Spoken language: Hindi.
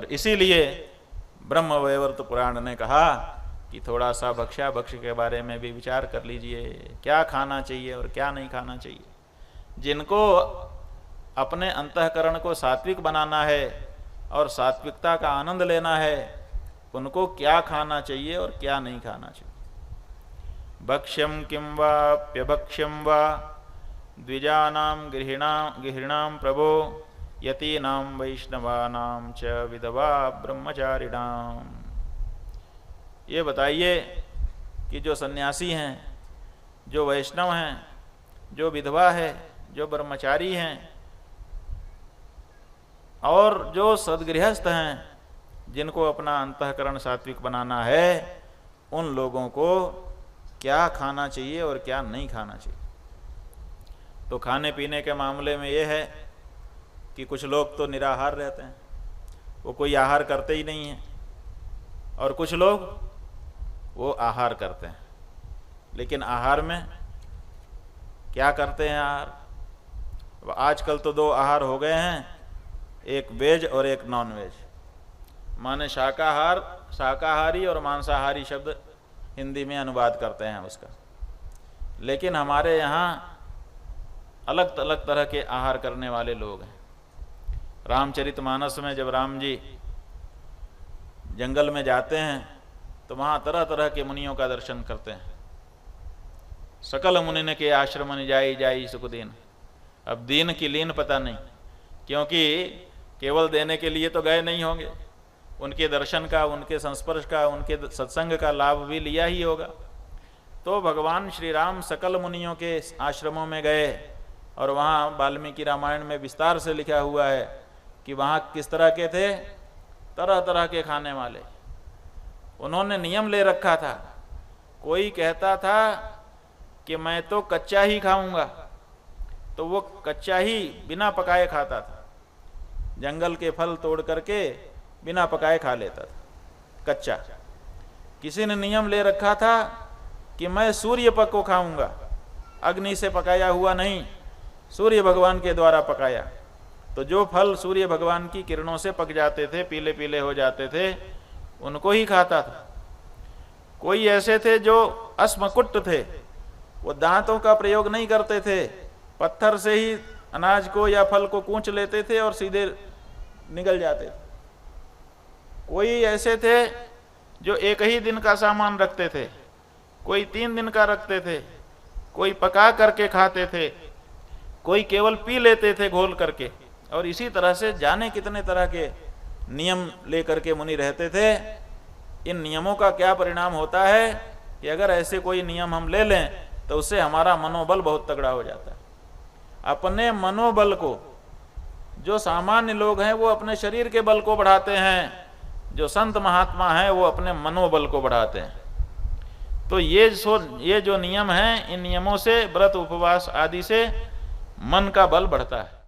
और इसीलिए ब्रह्मवैवर्त पुराण ने कहा कि थोड़ा सा भक्ष्या भक्ष्य के बारे में भी विचार कर लीजिए, क्या खाना चाहिए और क्या नहीं खाना चाहिए। जिनको अपने अंतःकरण को सात्विक बनाना है और सात्विकता का आनंद लेना है, उनको क्या खाना चाहिए और क्या नहीं खाना चाहिए। भक्ष्यम किं वाप्यभक्ष्यम वा द्विजानां गृहिणां प्रभो यतीनां वैष्णवानां च विधवा ब्रह्मचारिणां। ये बताइए कि जो सन्यासी हैं, जो वैष्णव हैं, जो विधवा है, जो ब्रह्मचारी हैं और जो सद्गृहस्थ हैं, जिनको अपना अंतःकरण सात्विक बनाना है, उन लोगों को क्या खाना चाहिए और क्या नहीं खाना चाहिए। तो खाने पीने के मामले में ये है कि कुछ लोग तो निराहार रहते हैं, वो कोई आहार करते ही नहीं हैं, और कुछ लोग वो आहार करते हैं। लेकिन आहार में क्या करते हैं? आहार आजकल तो दो आहार हो गए हैं, एक वेज और एक नॉन वेज। माने शाकाहारी और मांसाहारी शब्द हिंदी में अनुवाद करते हैं उसका। लेकिन हमारे यहाँ अलग अलग तरह के आहार करने वाले लोग हैं। रामचरितमानस में जब राम जी जंगल में जाते हैं तो वहाँ तरह तरह के मुनियों का दर्शन करते हैं। सकल मुनिन के आश्रम जाई जाई सुख दीन। अब दीन की लीन पता नहीं, क्योंकि केवल देने के लिए तो गए नहीं होंगे, उनके दर्शन का, उनके संस्पर्श का, उनके सत्संग का लाभ भी लिया ही होगा। तो भगवान श्री राम सकल मुनियों के आश्रमों में गए और वहाँ वाल्मीकि रामायण में विस्तार से लिखा हुआ है कि वहाँ किस तरह के थे, तरह तरह के खाने वाले। उन्होंने नियम ले रखा था। कोई कहता था कि मैं तो कच्चा ही खाऊंगा, तो वो कच्चा ही बिना पकाए खाता था। जंगल के फल तोड़ करके बिना पकाए खा लेता था कच्चा। किसी ने नियम ले रखा था कि मैं सूर्य पक को खाऊंगा, अग्नि से पकाया हुआ नहीं, सूर्य भगवान के द्वारा पकाया। तो जो फल सूर्य भगवान की किरणों से पक जाते थे, पीले पीले हो जाते थे, उनको ही खाता था। कोई ऐसे थे जो अस्मकुट्ट थे, वो दांतों का प्रयोग नहीं करते थे, पत्थर से ही अनाज को या फल को कूच लेते थे और सीधे निगल जाते थे। कोई ऐसे थे जो एक ही दिन का सामान रखते थे, कोई 3 दिन का रखते थे, कोई पका करके खाते थे, कोई केवल पी लेते थे घोल करके। और इसी तरह से जाने कितने तरह के नियम लेकर के मुनि रहते थे। इन नियमों का क्या परिणाम होता है कि अगर ऐसे कोई नियम हम ले लें तो उससे हमारा मनोबल बहुत तगड़ा हो जाता है। अपने मनोबल को, जो सामान्य लोग हैं वो अपने शरीर के बल को बढ़ाते हैं, जो संत महात्मा हैं वो अपने मनोबल को बढ़ाते हैं। तो ये जो नियम हैं, इन नियमों से, व्रत उपवास आदि से मन का बल बढ़ता है।